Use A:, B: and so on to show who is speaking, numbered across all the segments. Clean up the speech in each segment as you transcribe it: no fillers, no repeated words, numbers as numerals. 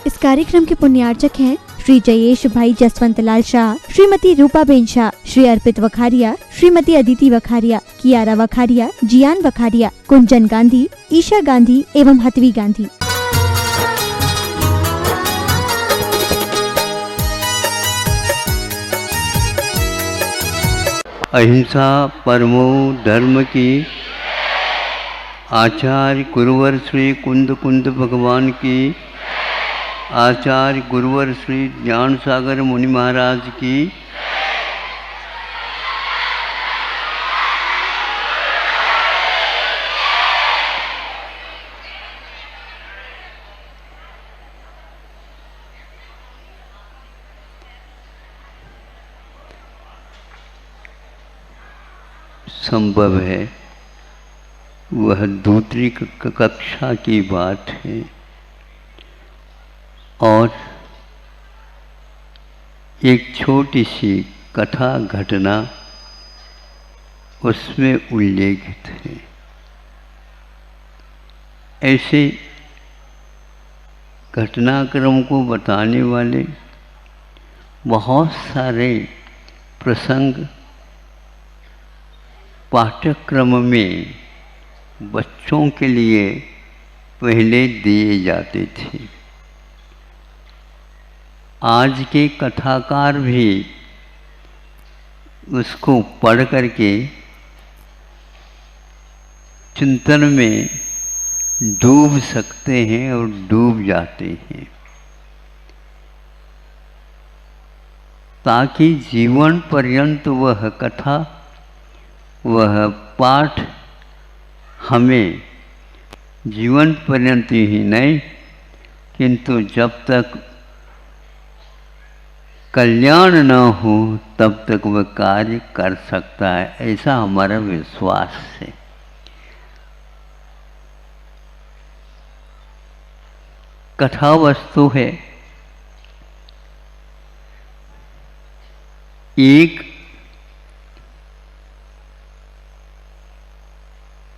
A: इस कार्यक्रम के पुण्यार्चक हैं श्री जयेश भाई जसवंत लाल शाह, श्रीमती रूपाबेन शाह, श्री अर्पित वखारिया, श्रीमती अदिति वखारिया, कियारा वखारिया, जियान वखारिया, कुंजन गांधी, ईशा गांधी एवं हतवी गांधी।
B: अहिंसा परमो धर्म की आचार्य गुरुवर श्री कुंद कुंद भगवान की, आचार्य गुरुवर श्री ज्ञान सागर मुनि महाराज की, संभव है वह दूसरी कक्षा की बात है और एक छोटी सी कथा घटना उसमें उल्लेखित है। ऐसे घटनाक्रम को बताने वाले बहुत सारे प्रसंग पाठ्यक्रम में बच्चों के लिए पहले दिए जाते थे। आज के कथाकार भी उसको पढ़ करके चिंतन में डूब सकते हैं और डूब जाते हैं, ताकि जीवन पर्यंत वह कथा, वह पाठ हमें जीवन पर्यंत ही नहीं किंतु जब तक कल्याण न हो तब तक वह कार्य कर सकता है, ऐसा हमारा विश्वास है। कथा वस्तु है एक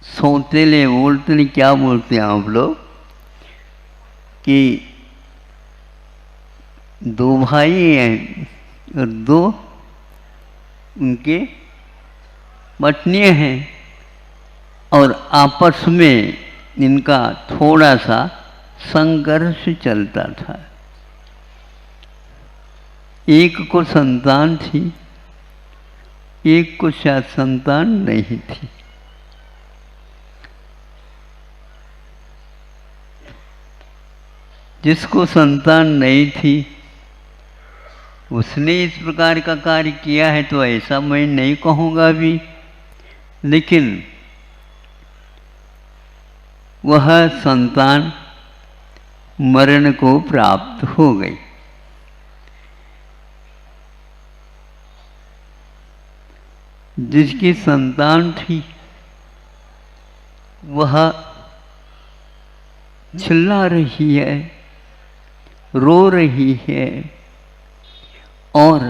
B: सौतेले बोलते नहीं, क्या बोलते हैं आप लोग, कि दो भाई हैं और दो उनके पत्नियां हैं और आपस में इनका थोड़ा सा संघर्ष चलता था। एक को संतान थी, एक को शायद संतान नहीं थी। जिसको संतान नहीं थी उसने इस प्रकार का कार्य किया है तो ऐसा मैं नहीं कहूँगा भी, लेकिन वह संतान मरण को प्राप्त हो गई। जिसकी संतान थी वह चिल्ला रही है, रो रही है और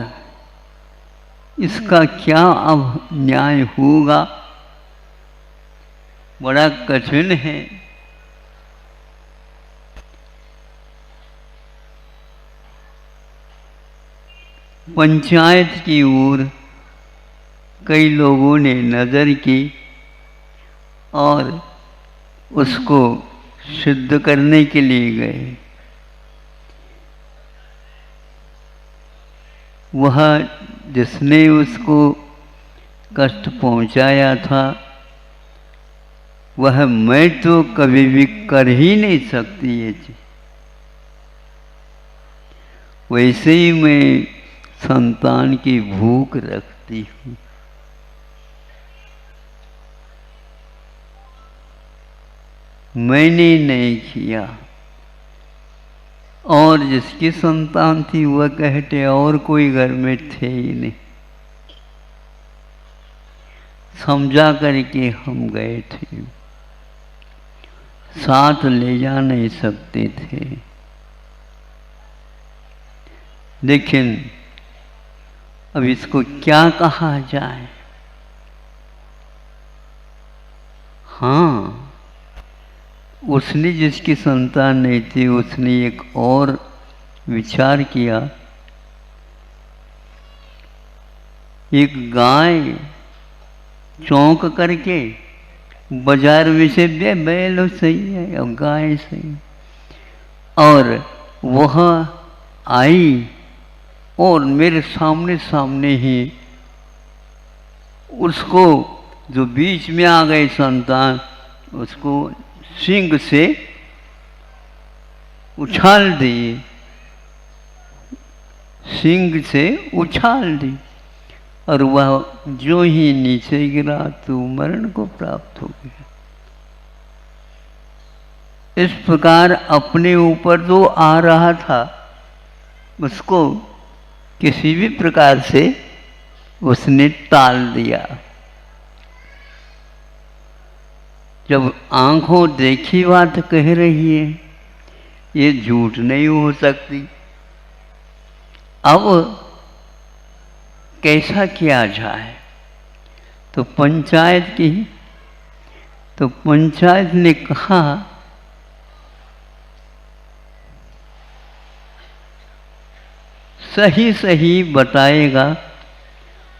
B: इसका क्या अब न्याय होगा, बड़ा कठिन है। पंचायत की ओर कई लोगों ने नज़र की और उसको सिद्ध करने के लिए गए। वह जिसने उसको कष्ट पहुंचाया था वह मैं तो कभी भी कर ही नहीं सकती ये चीज, वैसे ही मैं संतान की भूख रखती हूँ। मैंने नहीं किया और जिसकी संतान थी वह कहते और कोई घर में थे ही नहीं। समझा करके हम गए थे, साथ ले जा नहीं सकते थे, लेकिन अब इसको क्या कहा जाए। हाँ, उसने जिसकी संतान नहीं थी उसने एक और विचार किया, एक गाय चौंक करके बाजार में से बैल सही है और गाय सही है, और वह आई और मेरे सामने सामने ही उसको जो बीच में आ गई संतान उसको सींग से उछाल दी, सींग से उछाल दी और वह जो ही नीचे गिरा तो मरण को प्राप्त हो गया। इस प्रकार अपने ऊपर जो आ रहा था उसको किसी भी प्रकार से उसने टाल दिया। जब आंखों देखी बात कह रही है, ये झूठ नहीं हो सकती, अब कैसा किया जाए? तो पंचायत ने कहा सही सही बताएगा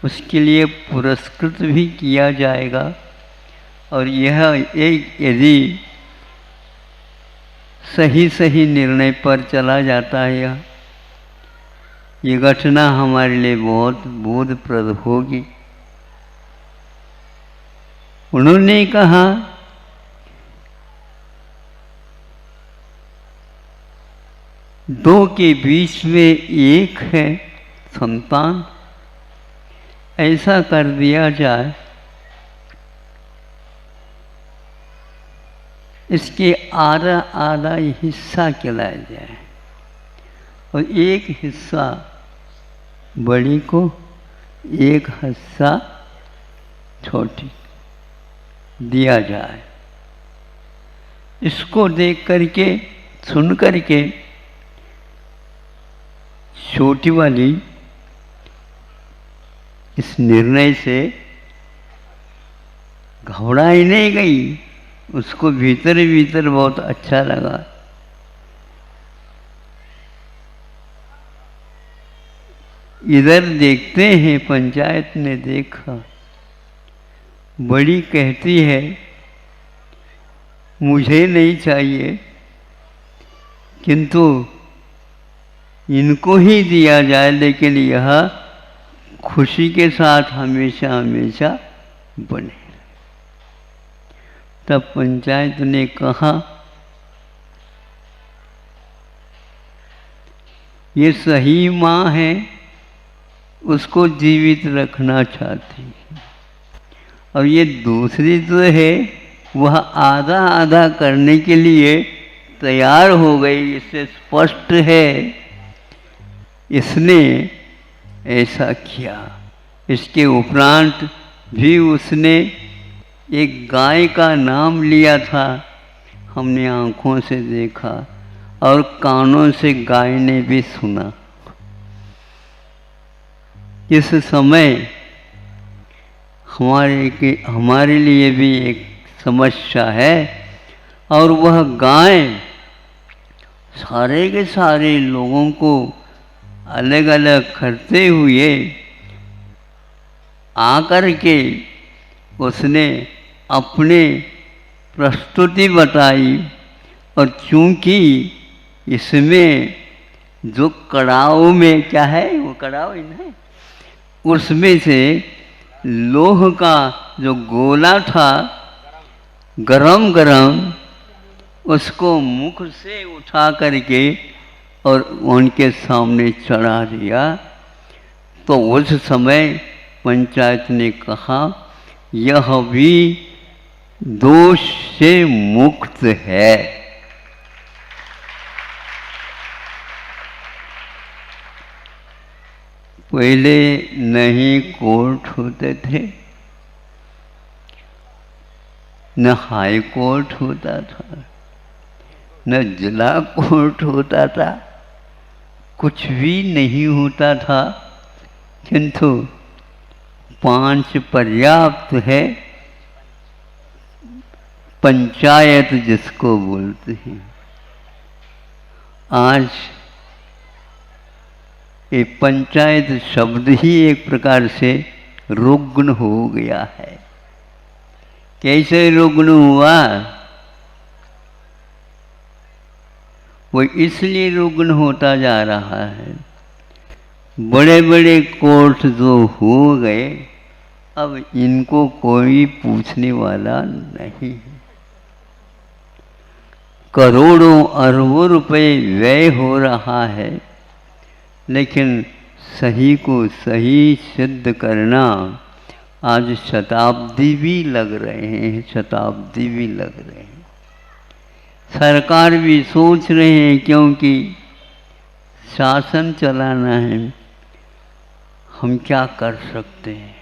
B: उसके लिए पुरस्कृत भी किया जाएगा, और यह एक यदि सही सही निर्णय पर चला जाता है ये घटना हमारे लिए बहुत बोधप्रद होगी। उन्होंने कहा दो के बीच में एक है संतान, ऐसा कर दिया जाए, इसके आधा आधा हिस्सा खिलाया जाए और एक हिस्सा बड़ी को, एक हिस्सा छोटी दिया जाए। इसको देख करके सुन करके छोटी वाली इस निर्णय से घबराई नहीं गई, उसको भीतर भीतर बहुत अच्छा लगा। इधर देखते हैं पंचायत ने देखा, बड़ी कहती है मुझे नहीं चाहिए किंतु इनको ही दिया जाए, लेकिन यह खुशी के साथ हमेशा हमेशा बने। तब पंचायत ने कहा ये सही माँ है, उसको जीवित रखना चाहती है, और ये दूसरी जो है वह आधा आधा करने के लिए तैयार हो गई। इससे स्पष्ट है इसने ऐसा किया। इसके उपरांत भी उसने एक गाय का नाम लिया था, हमने आँखों से देखा और कानों से गाय ने भी सुना। इस समय हमारे लिए भी एक समस्या है, और वह गाय सारे के सारे लोगों को अलग अलग करते हुए आकर के उसने अपने प्रस्तुति बताई, और चूंकि इसमें जो कड़ाव में क्या है, वो कड़ाव ही नहीं, उसमें से लोह का जो गोला था गरम गरम, उसको मुख से उठा करके और उनके सामने चढ़ा दिया। तो उस समय पंचायत ने कहा यह भी दोष से मुक्त है। पहले नहीं कोर्ट होते थे, न हाई कोर्ट होता था, न जिला कोर्ट होता था, कुछ भी नहीं होता था, किंतु 5 पर्याप्त है। पंचायत जिसको बोलते हैं। आज ये पंचायत शब्द ही एक प्रकार से रुग्ण हो गया है। कैसे रुग्ण हुआ? वो इसलिए रुग्ण होता जा रहा है, बड़े बड़े कोर्ट जो हो गए, अब इनको कोई पूछने वाला नहीं है। करोड़ों अरबों रुपए व्यय हो रहा है, लेकिन सही को सही सिद्ध करना आज शताब्दी भी लग रहे हैं, शताब्दी भी लग रहे हैं। सरकार भी सोच रहे हैं, क्योंकि शासन चलाना है, हम क्या कर सकते हैं।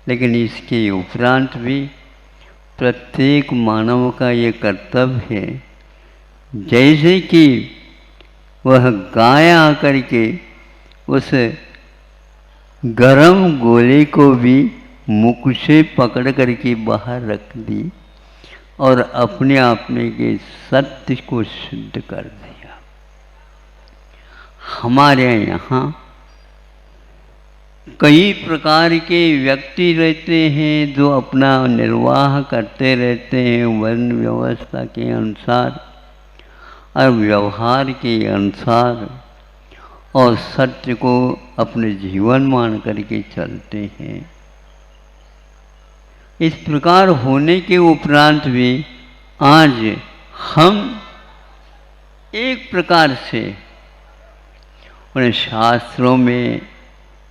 B: लेकिन इसके उपरांत भी प्रत्येक मानव का ये कर्तव्य है, जैसे कि वह गाय आकर के उस गरम गोले को भी मुख से पकड़ करके बाहर रख दी और अपने आप में के सत्य को सिद्ध कर दिया। हमारे यहाँ कई प्रकार के व्यक्ति रहते हैं जो अपना निर्वाह करते रहते हैं वर्ण व्यवस्था के अनुसार और व्यवहार के अनुसार, और सत्य को अपने जीवन मान करके चलते हैं। इस प्रकार होने के उपरांत भी आज हम एक प्रकार से उन शास्त्रों में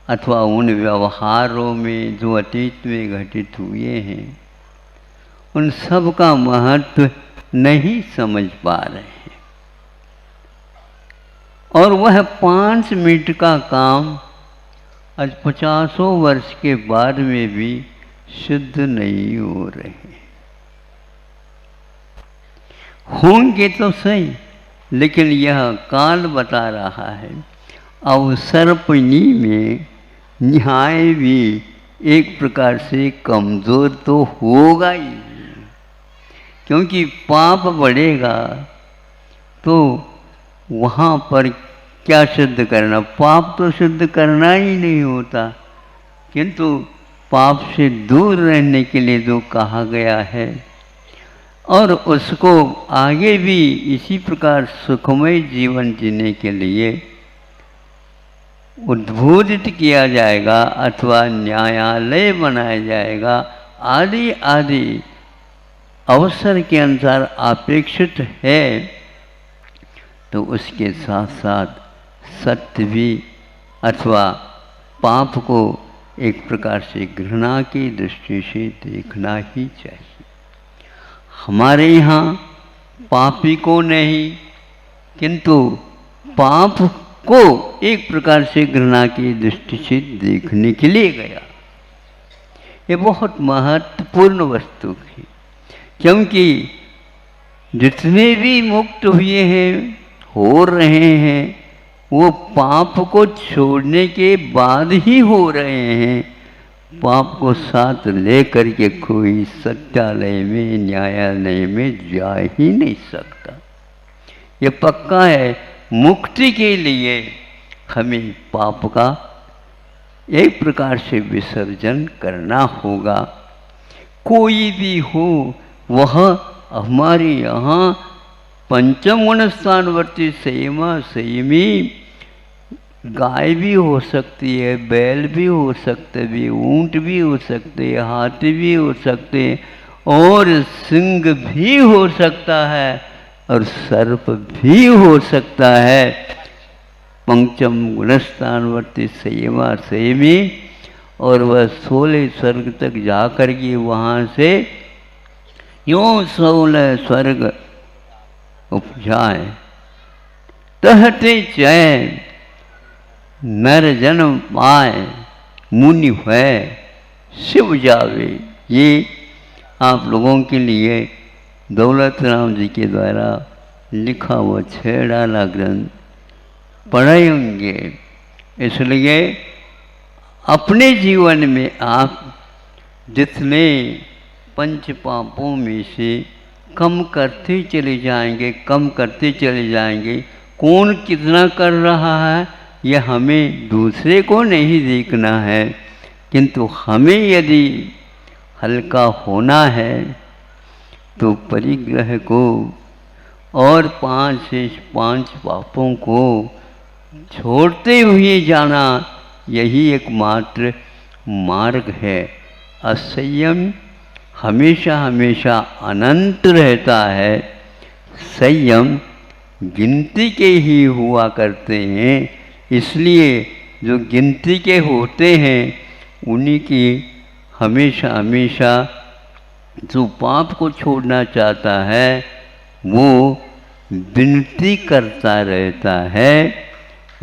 B: अथवा उन व्यवहारों में जो अतीत में घटित हुए हैं, उन सब का महत्व नहीं समझ पा रहे हैं। और वह 5 मिनट का काम आज 50 वर्ष के बाद में भी सिद्ध नहीं हो रहे। होंगे तो सही, लेकिन यह काल बता रहा है अवसर्पणी में न्याय भी एक प्रकार से कमजोर तो होगा ही, क्योंकि पाप बढ़ेगा तो वहाँ पर क्या सिद्ध करना? पाप तो सिद्ध करना ही नहीं होता, किंतु पाप से दूर रहने के लिए जो कहा गया है और उसको आगे भी इसी प्रकार सुखमय जीवन जीने के लिए उद्बोधित किया जाएगा अथवा न्यायालय बनाया जाएगा, आदि आदि अवसर के अनुसार अपेक्षित है, तो उसके साथ साथ सत्य भी अथवा पाप को एक प्रकार से घृणा की दृष्टि से देखना ही चाहिए। हमारे यहाँ पापी को नहीं, किंतु पाप को एक प्रकार से घृणा की दृष्टि से देखने के लिए गया। ये बहुत महत्वपूर्ण वस्तु है, क्योंकि जितने भी मुक्त हुए हैं, हो रहे हैं, वो पाप को छोड़ने के बाद ही हो रहे हैं। पाप को साथ ले करके कोई सत्यालय में, न्यायालय में जा ही नहीं सकता। ये पक्का है, मुक्ति के लिए हमें पाप का एक प्रकार से विसर्जन करना होगा। कोई भी हो, वह हमारे यहाँ पंचम गुण स्थानवर्ती संयमा संयमी गाय भी हो सकती है, बैल भी हो सकते भी, ऊंट भी हो सकते हैं, हाथी भी हो सकते हैं, और सिंह भी हो सकता है, और सर्प भी हो सकता है। पंचम गुणस्थानवर्ती संयमा संयमी, और वह 16 स्वर्ग तक जाकर के वहाँ से यूँ 16 स्वर्ग उपजाए, तहते चैन नर जन्म पाए, मुनि है शिव जावे। ये आप लोगों के लिए दौलत राम जी के द्वारा लिखा हुआ छेड़ाला ग्रंथ पढ़ेंगे। इसलिए अपने जीवन में आप जितने पंच पापों में से कम करते चले जाएंगे, कम करते चले जाएंगे। कौन कितना कर रहा है यह हमें दूसरे को नहीं देखना है, किंतु हमें यदि हल्का होना है तो परिग्रह को और 5 से 5 पापों को छोड़ते हुए जाना, यही एकमात्र मार्ग है। असंयम हमेशा हमेशा अनंत रहता है, संयम गिनती के ही हुआ करते हैं। इसलिए जो गिनती के होते हैं उन्हीं की हमेशा हमेशा जो पाप को छोड़ना चाहता है वो विनती करता रहता है।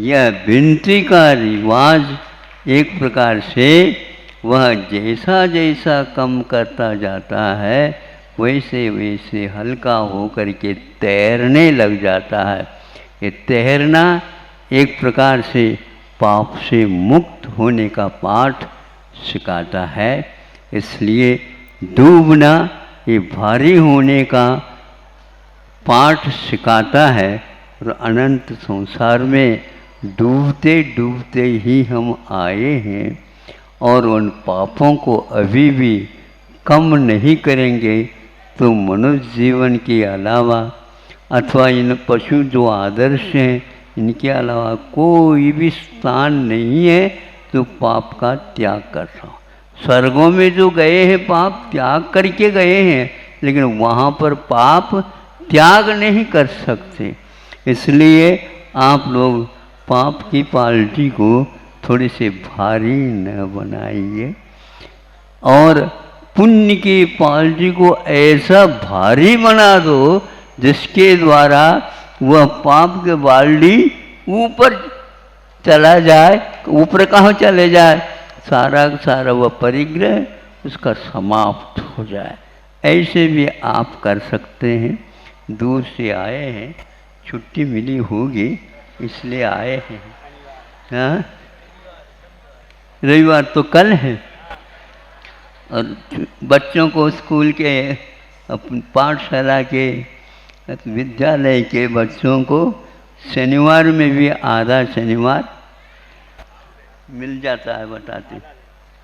B: यह विनती का रिवाज एक प्रकार से वह जैसा जैसा कम करता जाता है वैसे वैसे हल्का होकर के तैरने लग जाता है। ये तैरना एक प्रकार से पाप से मुक्त होने का पाठ सिखाता है। इसलिए डूबना ये भारी होने का पाठ सिखाता है। और अनंत संसार में डूबते डूबते ही हम आए हैं और उन पापों को अभी भी कम नहीं करेंगे तो मनुष्य जीवन के अलावा अथवा इन पशु जो आदर्श हैं इनके अलावा कोई भी स्थान नहीं है जो पाप का त्याग कर रहा हो। स्वर्गों में जो गए हैं पाप त्याग करके गए हैं, लेकिन वहाँ पर पाप त्याग नहीं कर सकते। इसलिए आप लोग पाप की पाल्टी को थोड़ी सी भारी न बनाइए और पुण्य की पाल्टी को ऐसा भारी बना दो जिसके द्वारा वह पाप के बाल्टी ऊपर चला जाए। ऊपर कहाँ चले जाए, सारा सारा वह परिग्रह उसका समाप्त हो जाए। ऐसे भी आप कर सकते हैं। दूर से आए हैं, छुट्टी मिली होगी इसलिए आए हैं। हाँ, रविवार तो कल है और बच्चों को स्कूल के पाठशाला के विद्यालय के बच्चों को शनिवार में भी आधा शनिवार मिल जाता है बताते।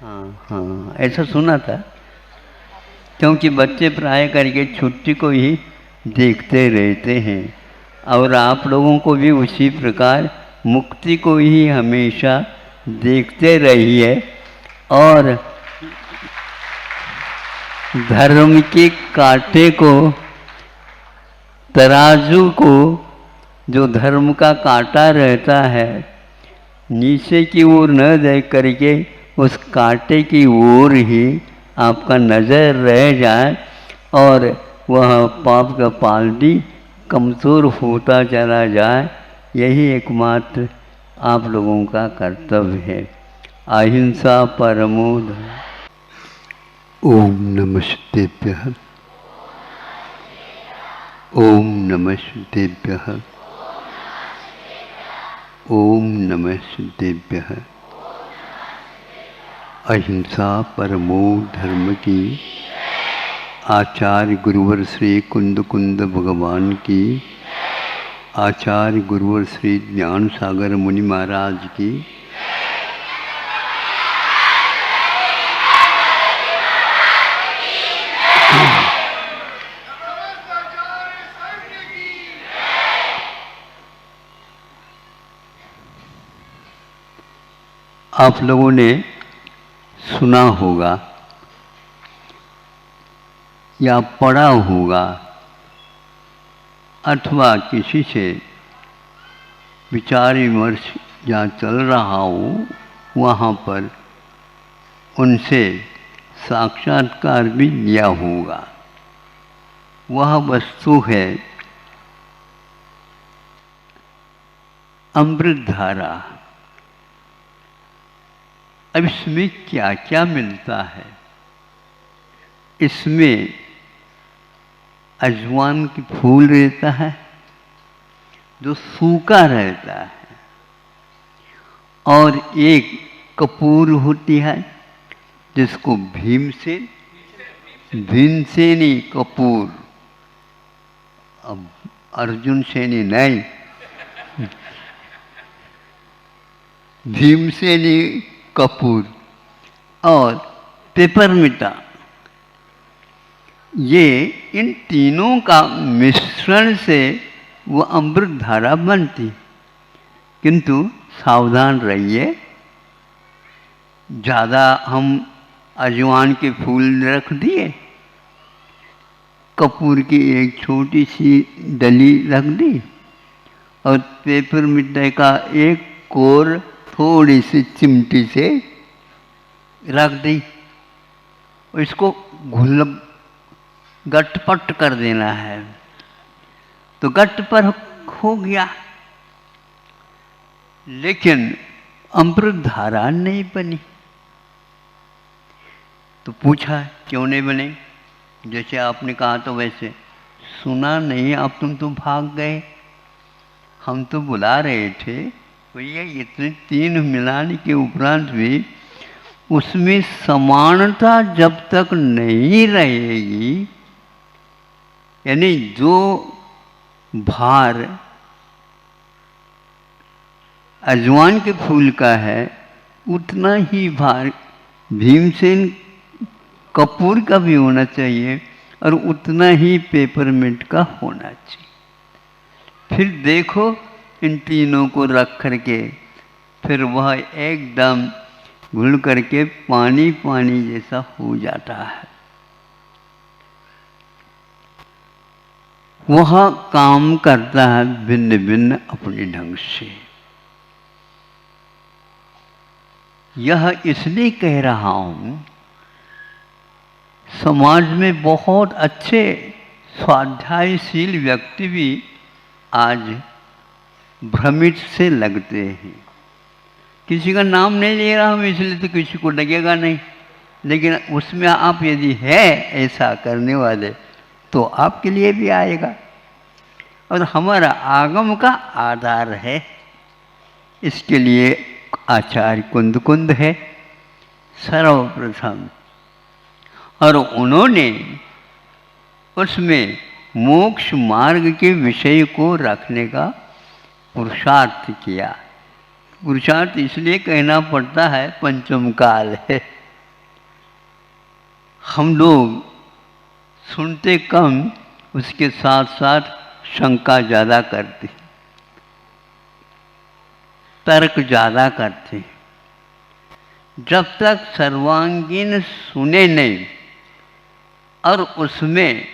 B: हाँ हाँ, ऐसा सुना था। क्योंकि बच्चे प्राय करके छुट्टी को ही देखते रहते हैं और आप लोगों को भी उसी प्रकार मुक्ति को ही हमेशा देखते रहिए और धर्म के कांटे को, तराजू को, जो धर्म का कांटा रहता है नीचे की ओर न देख करके उस कांटे की ओर ही आपका नज़र रह जाए और वह पाप का पाल्टी कमज़ोर होता चला जाए, यही एकमात्र आप लोगों का कर्तव्य है। अहिंसा परमो धर्मः। ओम नमः शिवाय। ओम नमः शिवाय। ओम नमः शिवाय। अहिंसा परमो धर्म की आचार्य गुरुवर श्री कुंद कुंद भगवान की, आचार्य गुरुवर श्री ज्ञान सागर मुनि महाराज की, आप लोगों ने सुना होगा या पढ़ा होगा अथवा किसी से विचार विमर्श जहाँ चल रहा हो वहाँ पर उनसे साक्षात्कार भी लिया होगा। वह वस्तु है अमृत धारा। अब इसमें क्या क्या मिलता है? इसमें अजवान की फूल रहता है जो सूखा रहता है और एक कपूर होती है जिसको भीम से भीमसेनी कपूर, अब अर्जुन सेनी नहीं, भीमसेनी कपूर और पेपरमिंटा, ये इन तीनों का मिश्रण से वो अमृत धारा बनती। किंतु सावधान रहिए, ज़्यादा हम अजवान के फूल रख दिए, कपूर की एक छोटी सी डली रख दी और पेपरमिंट का एक कोर थोड़ी सी चिमटी से रख दी, इसको घुल गटपट कर देना है, तो गट पर हो गया, लेकिन अमृत धारा नहीं बनी। तो पूछा क्यों नहीं बने? जैसे आपने कहा तो वैसे सुना नहीं, आप तुम तो भाग गए, हम तो बुला रहे थे भैया। इतने तीन मिलाने के उपरांत भी उसमें समानता जब तक नहीं रहेगी, यानी जो भार अजवान के फूल का है उतना ही भार भीमसेन कपूर का भी होना चाहिए और उतना ही पेपरमिंट का होना चाहिए। फिर देखो इन तीनों को रख करके, फिर वह एकदम घुल करके पानी पानी जैसा हो जाता है। वह काम करता है भिन्न भिन्न अपने ढंग से। यह इसलिए कह रहा हूं, समाज में बहुत अच्छे स्वाध्यायशील व्यक्ति भी आज भ्रमित से लगते हैं। किसी का नाम नहीं ले रहा हूं इसलिए तो किसी को लगेगा नहीं, लेकिन उसमें आप यदि है ऐसा करने वाले तो आपके लिए भी आएगा। और हमारा आगम का आधार है, इसके लिए आचार्य कुंद कुंद है सर्वप्रथम, और उन्होंने उसमें मोक्ष मार्ग के विषय को रखने का पुरुषार्थ किया। पुरुषार्थ इसलिए कहना पड़ता है, पंचम काल है, हम लोग सुनते कम, उसके साथ साथ शंका ज़्यादा करते, तर्क ज़्यादा करते। जब तक सर्वांगीण सुने नहीं और उसमें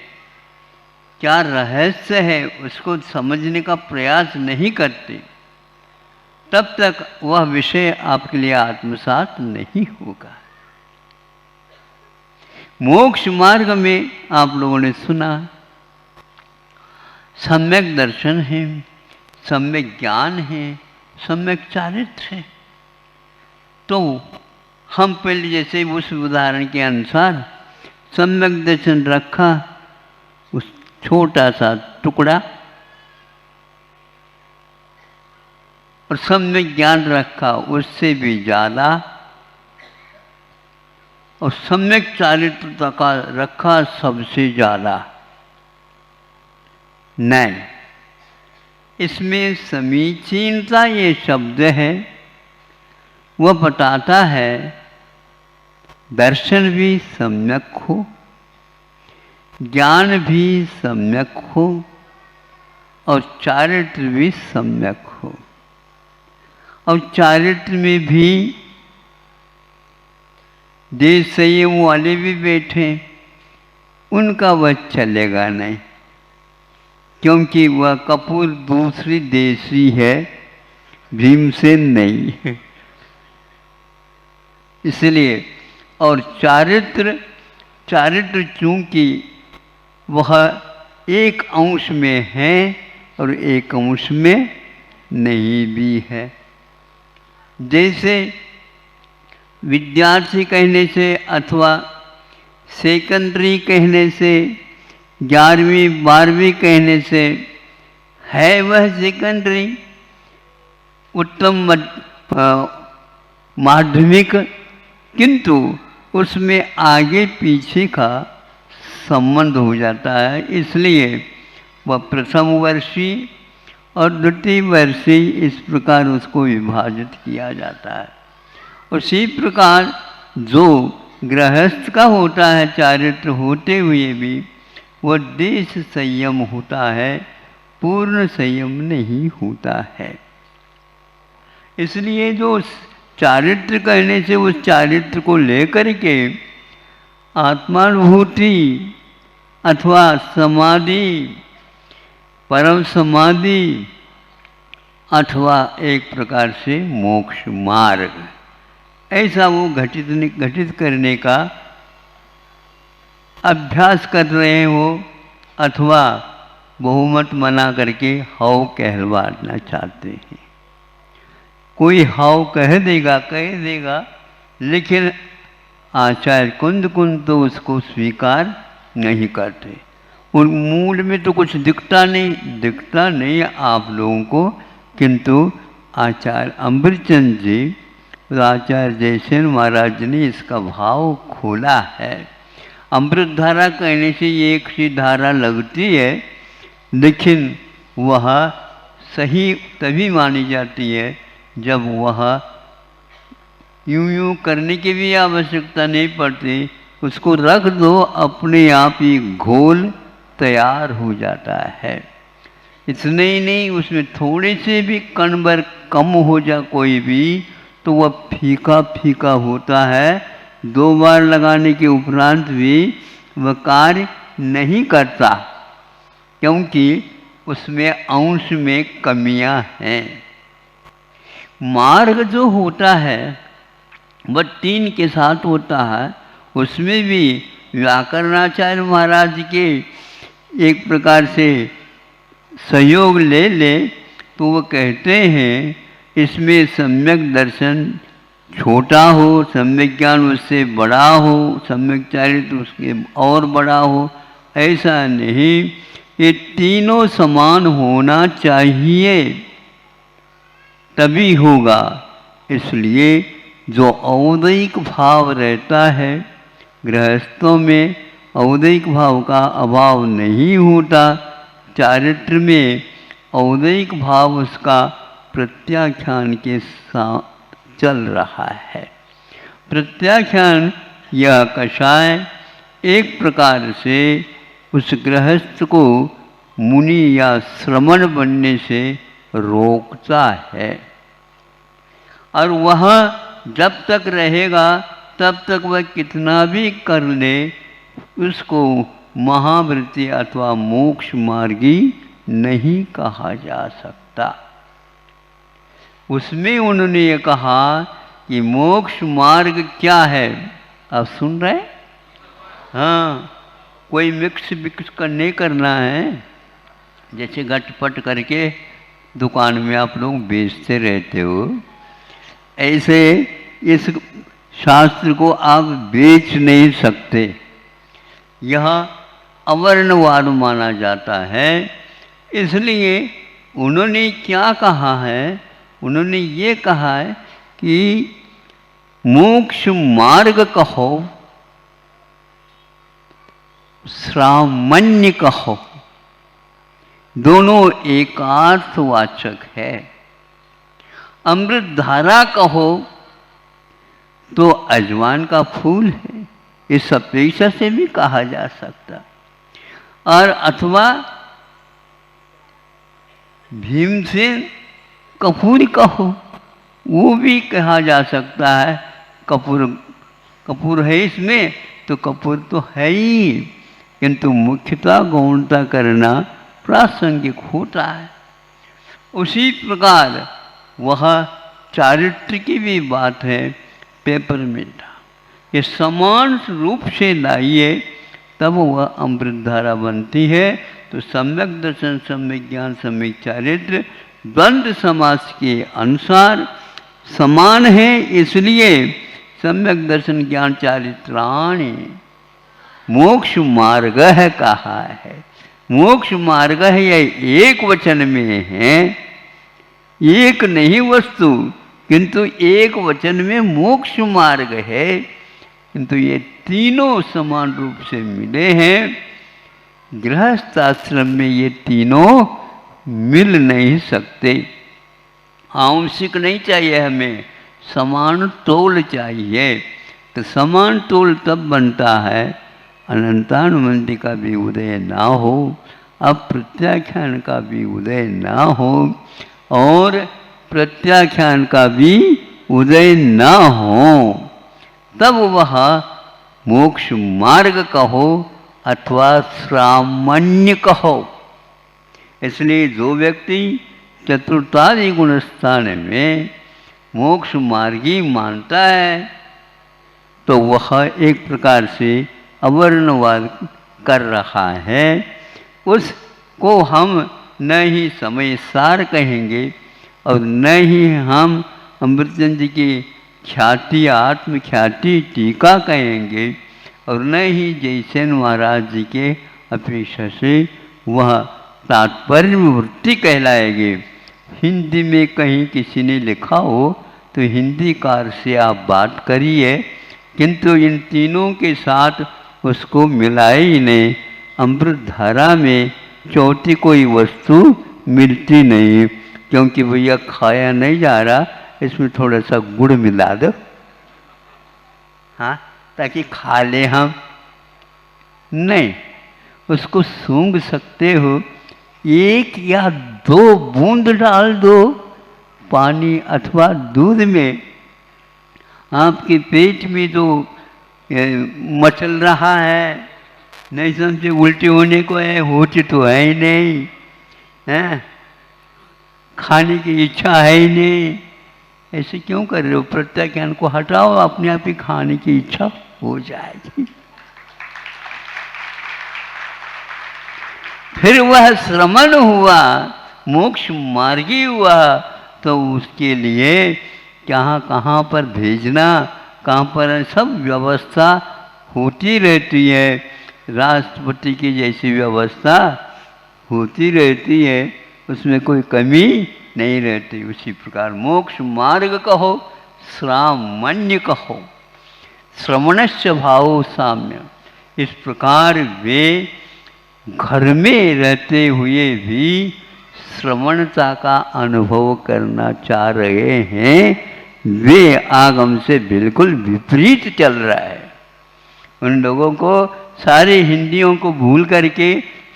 B: क्या रहस्य है उसको समझने का प्रयास नहीं करते, तब तक वह विषय आपके लिए आत्मसात नहीं होगा। मोक्ष मार्ग में आप लोगों ने सुना, सम्यक दर्शन है, सम्यक ज्ञान है, सम्यक चारित्र है। तो हम पहले जैसे उस उदाहरण के अनुसार सम्यक दर्शन रखा, उस छोटा सा टुकड़ा, और सम्यक ज्ञान रखा उससे भी ज़्यादा, और सम्यक चारित्र का रखा सबसे ज़्यादा। नहीं, इसमें समीचीनता ये शब्द है, वह बताता है दर्शन भी सम्यक हो, ज्ञान भी सम्यक हो और चारित्र भी सम्यक हो। और चारित्र में भी देश संयम वाले भी बैठे, उनका वह चलेगा नहीं, क्योंकि वह कपूर दूसरी देशी है, भीमसेन नहीं है। इसलिए और चारित्र चूंकि वह एक अंश में है और एक अंश में नहीं भी है। जैसे विद्यार्थी कहने से अथवा सेकेंडरी कहने से, 11वीं 12वीं कहने से है वह सेकेंडरी, उत्तम माध्यमिक, किंतु उसमें आगे पीछे का संबंध हो जाता है, इसलिए वह प्रथम वर्षी और द्वितीय वर्षी इस प्रकार उसको विभाजित किया जाता है। उसी प्रकार जो गृहस्थ का होता है चारित्र होते हुए भी वह देश संयम होता है, पूर्ण संयम नहीं होता है। इसलिए जो चारित्र कहने से उस चारित्र को लेकर के आत्मानुभूति अथवा समाधि, परम समाधि अथवा एक प्रकार से मोक्ष मार्ग, ऐसा वो घटित करने का अभ्यास कर रहे हो अथवा बहुमत बना करके हाव कहलवाना चाहते हैं। कोई हाव कह देगा, लेकिन आचार्य कुंद तो उसको स्वीकार नहीं करते। उन मूल में तो कुछ दिखता नहीं आप लोगों को, किंतु आचार्य अमृतचंद जी, आचार्य जयसेन महाराज ने इसका भाव खोला है। अमृत धारा कहने से एक सी धारा लगती है, लेकिन वह सही तभी मानी जाती है जब वह यूं करने की भी आवश्यकता नहीं पड़ती, उसको रख दो अपने आप ही घोल तैयार हो जाता है। इतने ही नहीं, उसमें थोड़े से भी कण भर कम हो जा कोई भी तो वह फीका फीका होता है। 2 बार लगाने के उपरांत भी वह कार्य नहीं करता, क्योंकि उसमें अंश में कमियां हैं। मार्ग जो होता है वह 3 के साथ होता है। उसमें भी व्याकरणाचार्य महाराज के एक प्रकार से सहयोग ले तो वो कहते हैं इसमें सम्यक दर्शन छोटा हो, सम्यक ज्ञान उससे बड़ा हो, सम्यक चारित्र उसके और बड़ा हो, ऐसा नहीं, ये तीनों समान होना चाहिए तभी होगा। इसलिए जो औदैक भाव रहता है, गृहस्थों में औदैक भाव का अभाव नहीं होता, चारित्र में औदैक भाव उसका प्रत्याख्यान के साथ चल रहा है। प्रत्याख्यान यह कषाय एक प्रकार से उस गृहस्थ को मुनि या श्रमण बनने से रोकता है, और वह जब तक रहेगा तब तक वह कितना भी कर ले उसको महावृत्ति अथवा मोक्ष मार्गी नहीं कहा जा सकता। उसमें उन्होंने ये कहा कि मोक्ष मार्ग क्या है। आप सुन रहे? हाँ, कोई मिक्स नहीं करना है। जैसे घटपट करके दुकान में आप लोग बेचते रहते हो, ऐसे इस शास्त्र को आप बेच नहीं सकते। यह अवर्णवाद माना जाता है। इसलिए उन्होंने क्या कहा है, उन्होंने ये कहा है कि मोक्ष मार्ग कहो, श्रामण्य कहो, दोनों एकार्थवाचक है। अमृत धारा कहो तो अजवान का फूल है, इस अपेक्षा से भी कहा जा सकता, और अथवा भीमसेन कपूर कहो, वो भी कहा जा सकता है। कपूर है इसमें तो कपूर तो है ही, किंतु मुख्यता गौणता करना प्रासंगिक होता है। उसी प्रकार वह चारित्र की भी बात है। पेपरमिंट ये समान रूप से लाइए तब वह अमृत धारा बनती है। तो सम्यक दर्शन, सम्यक ज्ञान, सम्यक चारित्र द्वंद्व समास के अनुसार समान है, इसलिए सम्यक दर्शन ज्ञान चारित्राणि मोक्ष मार्ग है कहा है। मोक्ष मार्ग है, यह एक वचन में है, एक नहीं वस्तु, किंतु एक वचन में मोक्ष मार्ग है, किंतु ये तीनों समान रूप से मिले हैं। गृहस्थ आश्रम में ये तीनों मिल नहीं सकते। आंशिक नहीं चाहिए, हमें समान तोल चाहिए। तो समान तोल तब बनता है अनंतानुबंधी का भी उदय ना हो, अप्रत्याख्यान का भी उदय ना हो और प्रत्याख्यान का भी उदय ना हो, तब वह मोक्ष मार्ग कहो अथवा सामान्य कहो। इसलिए जो व्यक्ति चतुर्थादि गुण स्थान में मोक्ष मार्गी मानता है तो वह एक प्रकार से अवर्णवाद कर रहा है। उसको हम न ही समय सार कहेंगे और न ही हम अमृतचंद जी की ख्याति आत्मख्याति टीका कहेंगे और न ही जयसेन महाराज जी के अपेक्षा से वह तात्पर्य वृत्ति कहलाएगी। हिंदी में कहीं किसी ने लिखा हो तो हिंदी कार से आप बात करिए, किंतु इन तीनों के साथ उसको मिलाए ही नहीं। अमृत धारा में चौथी कोई वस्तु मिलती नहीं, क्योंकि भैया खाया नहीं जा रहा, इसमें थोड़ा सा गुड़ मिला दो, हाँ, ताकि खा ले हम। नहीं, उसको सूंघ सकते हो, एक या दो बूंद डाल दो पानी अथवा दूध में, आपके पेट में जो मचल रहा है, नहीं समझे उल्टी होने को है, होती तो है ही नहीं, है खाने की इच्छा है ही नहीं, ऐसे क्यों कर रहे हो? प्रत्याख्यान को हटाओ, अपने आप ही खाने की इच्छा हो जाएगी। फिर वह श्रमण हुआ, मोक्ष मार्गी हुआ, तो उसके लिए कहाँ कहाँ पर भेजना, कहाँ पर सब व्यवस्था होती रहती है। राष्ट्रपति की जैसी व्यवस्था होती रहती है, उसमें कोई कमी नहीं रहती। उसी प्रकार मोक्ष मार्ग कहो, श्रामण्य कहो, श्रवणस्य भाव साम्य। इस प्रकार वे घर में रहते हुए भी श्रवणता का अनुभव करना चाह रहे हैं, वे आगम से बिल्कुल विपरीत चल रहा है। उन लोगों को सारे हिंदियों को भूल करके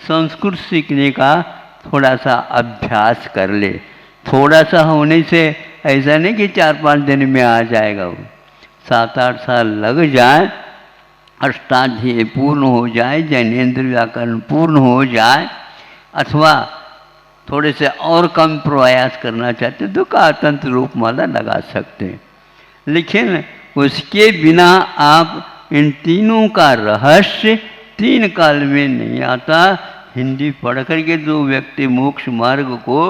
B: संस्कृत सीखने का थोड़ा सा अभ्यास कर ले। थोड़ा सा होने से ऐसा नहीं कि 4-5 दिन में आ जाएगा, वो 7-8 साल लग जाए, अष्टाध्यायी पूर्ण हो जाए, जैनेन्द्र व्याकरण पूर्ण हो जाए, अथवा थोड़े से और कम प्रयास करना चाहते तो कातंत्र रूपमाला लगा सकते हैं। लेकिन उसके बिना आप इन तीनों का रहस्य 3 काल में नहीं आता। हिंदी पढ़ करके जो व्यक्ति मोक्ष मार्ग को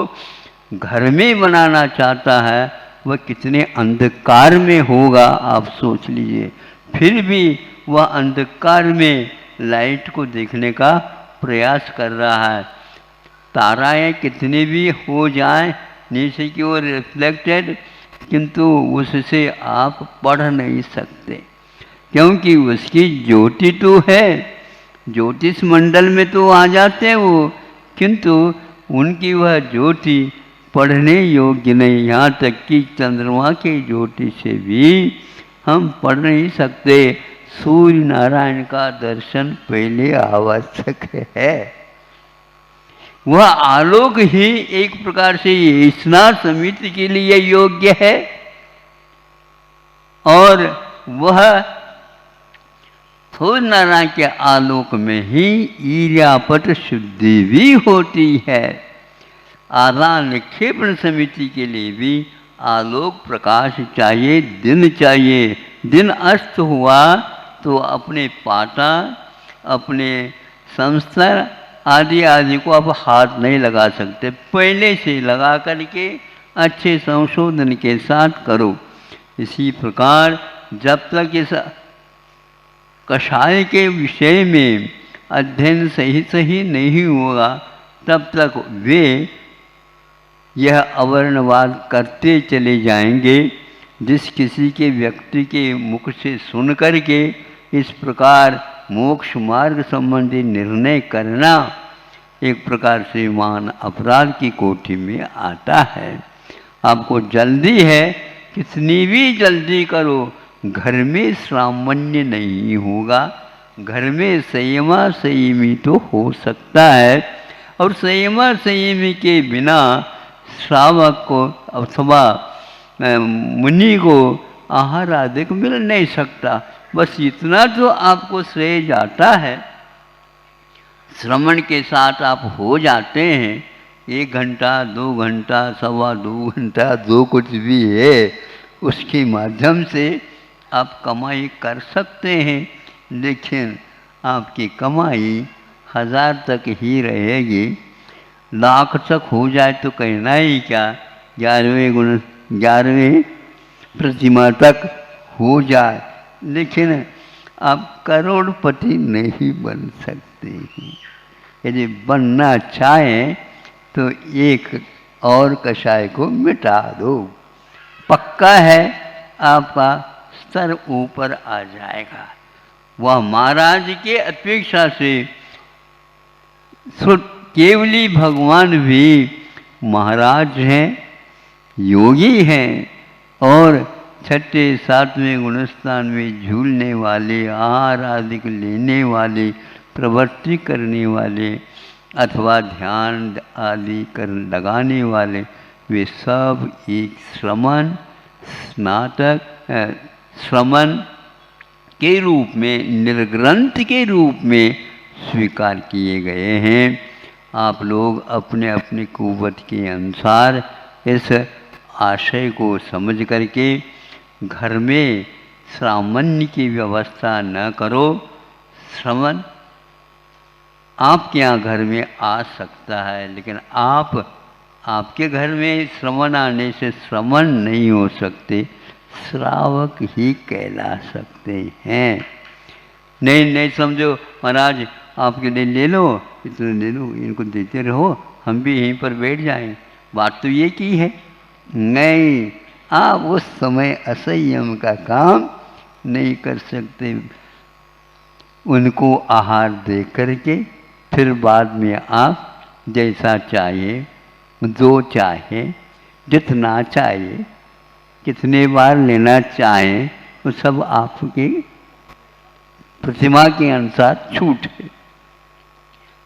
B: घर में बनाना चाहता है, वह कितने अंधकार में होगा आप सोच लीजिए। फिर भी वह अंधकार में लाइट को देखने का प्रयास कर रहा है। ताराएं कितने भी हो जाएं नीचे की ओर रिफ्लेक्टेड, किंतु उससे आप पढ़ नहीं सकते, क्योंकि उसकी ज्योति तो है, ज्योतिष मंडल में तो आ जाते हैं वो, किंतु उनकी वह ज्योति पढ़ने योग्य नहीं। यहाँ तक कि चंद्रमा की ज्योति से भी हम पढ़ नहीं सकते। सूर्य नारायण का दर्शन पहले आवश्यक है। वह आलोक ही एक प्रकार से स्नान समिति के लिए योग्य है, और वह सूर्य नारायण के आलोक में ही ईर्यापट शुद्धि भी होती है। आदान निक्षेपण समिति के लिए भी आलोक प्रकाश चाहिए, दिन चाहिए। दिन अस्त हुआ तो अपने पाटा, अपने संस्तर आदि आदि को आप हाथ नहीं लगा सकते, पहले से लगा करके अच्छे संशोधन के साथ करो। इसी प्रकार जब तक इस कषाय के विषय में अध्ययन सही नहीं होगा, तब तक वे यह अवर्णवाद करते चले जाएंगे। जिस किसी के व्यक्ति के मुख से सुन करके इस प्रकार मोक्ष मार्ग संबंधी निर्णय करना एक प्रकार से महान अपराध की कोटि में आता है। आपको जल्दी है, कितनी भी जल्दी करो, घर में सामान्य नहीं होगा। घर में संयमा संयमी तो हो सकता है, और संयमा संयमी के बिना श्रावक को अथवा मुनि को आहार आदि मिल नहीं सकता। बस इतना तो आपको श्रेय जाता है। श्रवण के साथ आप हो जाते हैं, 1 घंटा 2 घंटा 2.25 घंटा जो कुछ भी है उसके माध्यम से आप कमाई कर सकते हैं। लेकिन आपकी कमाई 1000 तक ही रहेगी। लाख तक हो जाए तो कहना ही क्या, 11वें प्रतिमा तक हो जाए, लेकिन आप करोड़पति नहीं बन सकते हैं। यदि बनना चाहें तो एक और कषाय को मिटा दो, पक्का है आपका स्तर ऊपर आ जाएगा। वह महाराज के अपेक्षा से केवली भगवान भी महाराज हैं, योगी हैं, और 6, 7वें गुणस्थान में झूलने वाले, आहार आदि को लेने वाले, प्रवृत्ति करने वाले अथवा ध्यान आदि कर लगाने वाले, वे सब एक श्रमण के रूप में, निर्ग्रंथ के रूप में स्वीकार किए गए हैं। आप लोग अपने अपने कुवत के अनुसार इस आशय को समझ करके घर में सामान्य की व्यवस्था न करो। श्रवण आपके यहाँ घर में आ सकता है, लेकिन आपके घर में श्रवण आने से श्रवण नहीं हो सकते, श्रावक ही कहला सकते हैं। नहीं समझो महाराज आपके लिए ले लो, इतने ले लो, इनको देते रहो, हम भी यहीं पर बैठ जाएं। बात तो ये की है। नहीं, आप उस समय असंयम का काम नहीं कर सकते। उनको आहार दे करके फिर बाद में आप जैसा चाहे, जो चाहे, जितना चाहिए, कितने बार लेना चाहें, वो सब आपकी प्रतिमा के अनुसार छूट है।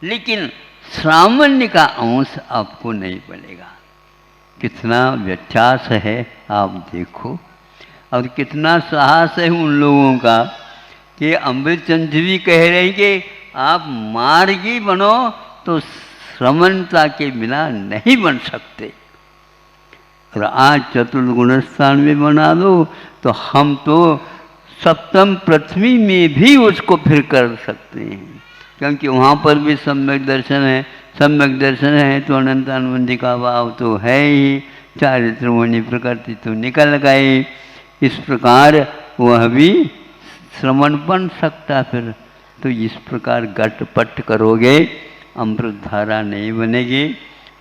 B: लेकिन सामान्य का अंश आपको नहीं पड़ेगा। कितना व्यत्यास है आप देखो, और कितना साहस है उन लोगों का कि अमृतचंद भी कह रहे हैं कि आप मार्गी बनो तो श्रमणता के बिना नहीं बन सकते। और आज चतुर्गुण स्थान में बना दो तो हम तो सप्तम पृथ्वी में भी उसको फिर कर सकते हैं, क्योंकि वहाँ पर भी सम्यक दर्शन है। सम्यक दर्शन है तो अनंतानुबंधी का भाव तो है ही, चारित्रमणि प्रकृति तो निकल गई। इस प्रकार वह भी श्रवण बन सकता। फिर तो इस प्रकार गटपट करोगे, अमृत धारा नहीं बनेगी।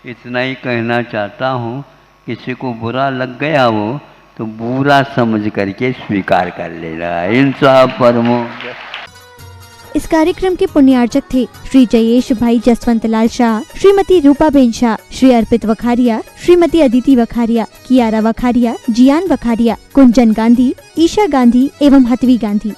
B: इतना ही कहना चाहता हूँ। किसी को बुरा लग गया हो तो बुरा समझ करके स्वीकार कर लेना। इंसाफ परमो।
A: इस कार्यक्रम के पुण्यार्चक थे श्री जयेश भाई जसवंत लाल शाह, श्रीमती रूपाबेन शाह, श्री अर्पित वखारिया, श्रीमती अदिति वखारिया, कियारा वखारिया, जियान वखारिया, कुंजन गांधी, ईशा गांधी एवं हतवी गांधी।